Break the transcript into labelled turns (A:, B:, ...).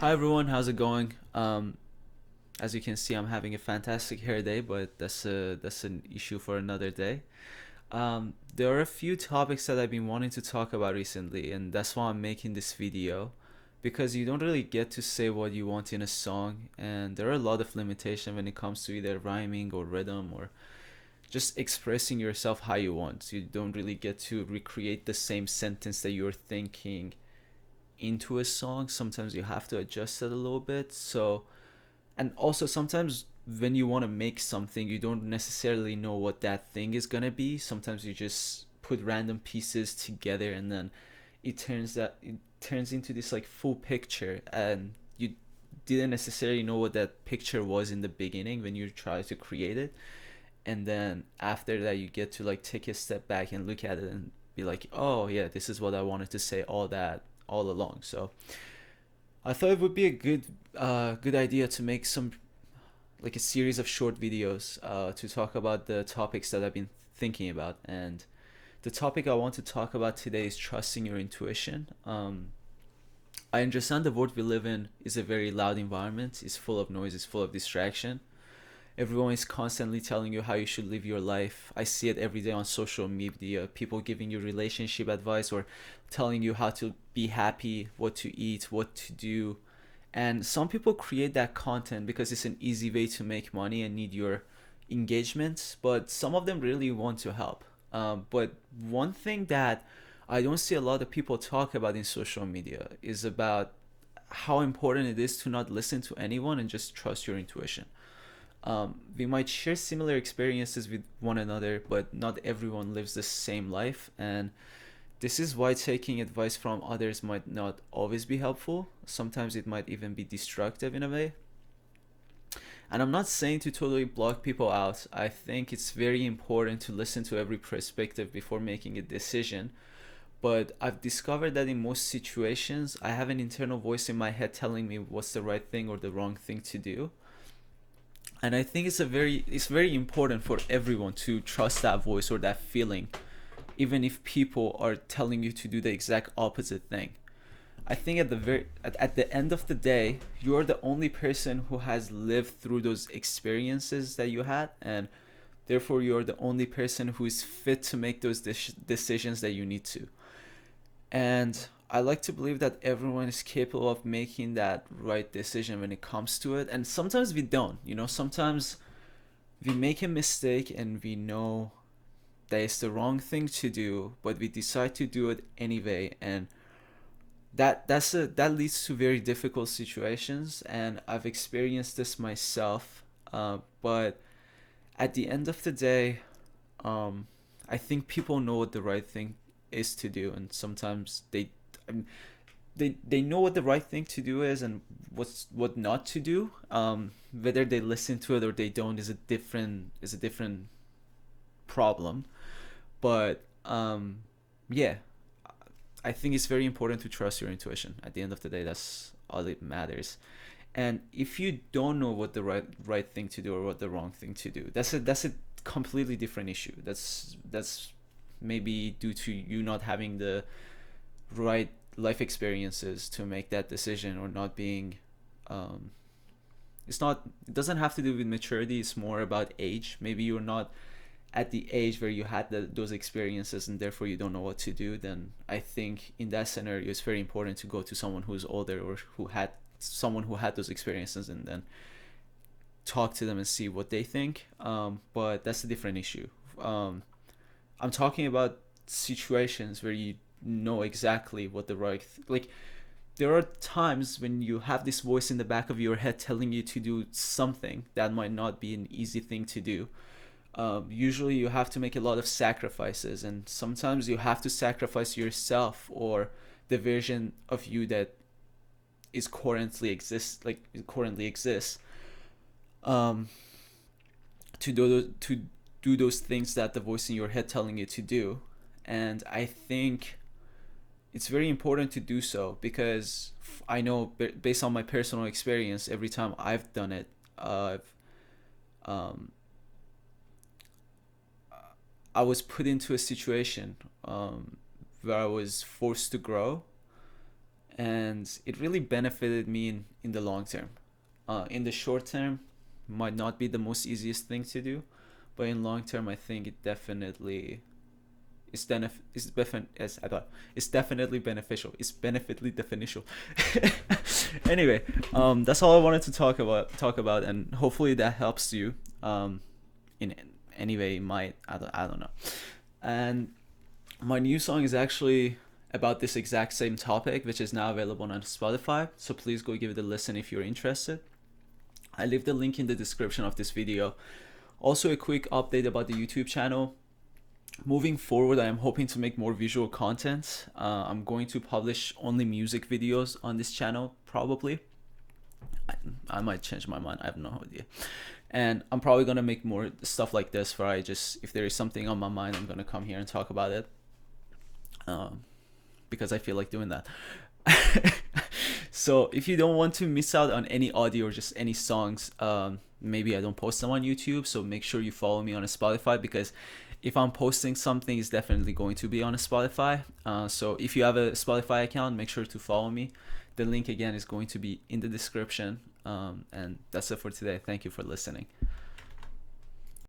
A: Hi everyone, how's it going? As you can see, I'm having a fantastic hair day, but that's an issue for another day. There are a few topics that I've been wanting to talk about recently, and that's why I'm making this video, because you don't really get to say what you want in a song, and there are a lot of limitations when it comes to either rhyming or rhythm or just expressing yourself how you want. You don't really get to recreate the same sentence that you're thinking into a song. Sometimes you have to adjust it a little bit. So, and also sometimes when you want to make something, you don't necessarily know what that thing is gonna be. Sometimes you just put random pieces together, and then it turns into this like full picture, and you didn't necessarily know what that picture was in the beginning when you try to create it. And then after that, you get to like take a step back and look at it and be like, oh yeah, this is what I wanted to say all along. So I thought it would be a good idea to make some like a series of short videos to talk about the topics that I've been thinking about. And the topic I want to talk about today is trusting your intuition. I understand the world we live in is a very loud environment. It's full of noise. It's full of distraction. Everyone is constantly telling you how you should live your life. I see it every day on social media. People giving you relationship advice or telling you how to be happy, what to eat, what to do. And some people create that content because it's an easy way to make money and need your engagement, but some of them really want to help. But one thing that I don't see a lot of people talk about in social media is about how important it is to not listen to anyone and just trust your intuition. We might share similar experiences with one another, but not everyone lives the same life, and this is why taking advice from others might not always be helpful. Sometimes it might even be destructive in a way. And I'm not saying to totally block people out. I think it's very important to listen to every perspective before making a decision. But I've discovered that in most situations, I have an internal voice in my head telling me what's the right thing or the wrong thing to do. And I think it's very important for everyone to trust that voice or that feeling, even if people are telling you to do the exact opposite thing. I think at the end of the day, you're the only person who has lived through those experiences that you had, and therefore you're the only person who is fit to make those decisions that you need to. And I like to believe that everyone is capable of making that right decision when it comes to it. And sometimes we don't, sometimes we make a mistake and we know that it's the wrong thing to do, but we decide to do it anyway. And that leads to very difficult situations. And I've experienced this myself. But at the end of the day, um, I think people know what the right thing is to do, and sometimes um, they know what the right thing to do is and what not to do. Whether they listen to it or they don't is a different problem. But yeah, I think it's very important to trust your intuition. At the end of the day, that's all it matters. And if you don't know what the right thing to do or what the wrong thing to do, that's a completely different issue. That's maybe due to you not having the right life experiences to make that decision, or not being um, it doesn't have to do with maturity. It's more about age. Maybe you're not at the age where you had those experiences and therefore you don't know what to do. Then I think in that scenario it's very important to go to someone who's older or who had someone who had those experiences, and then talk to them and see what they think. But that's a different issue. um, I'm talking about situations where you know exactly what the like there are times when you have this voice in the back of your head telling you to do something that might not be an easy thing to do. Usually you have to make a lot of sacrifices, and sometimes you have to sacrifice yourself or the version of you that is currently exists, um, to do those things that the voice in your head telling you to do. And I think it's very important to do so, because I know based on my personal experience, every time I've done it, um, I was put into a situation where I was forced to grow, and it really benefited me in the long term. In the short term, might not be the most easiest thing to do, but in long term, I think it definitely it's definitely beneficial. It's benefitly beneficial. Anyway, that's all I wanted to talk about, and hopefully that helps you. In any way, it might. I don't know. And my new song is actually about this exact same topic, which is now available on Spotify. So please go give it a listen if you're interested. I leave the link in the description of this video. Also, a quick update about the YouTube channel. Moving forward, I am hoping to make more visual content. I'm going to publish only music videos on this channel, probably. I might change my mind. I have no idea. And I'm probably gonna make more stuff like this, where if there is something on my mind, I'm gonna come here and talk about it. Because I feel like doing that. So if you don't want to miss out on any audio or just any songs, maybe I don't post them on YouTube, so make sure you follow me on a Spotify, because if I'm posting something, it's definitely going to be on a Spotify. So if you have a Spotify account, make sure to follow me. The link again is going to be in the description. And that's it for today. Thank you for listening.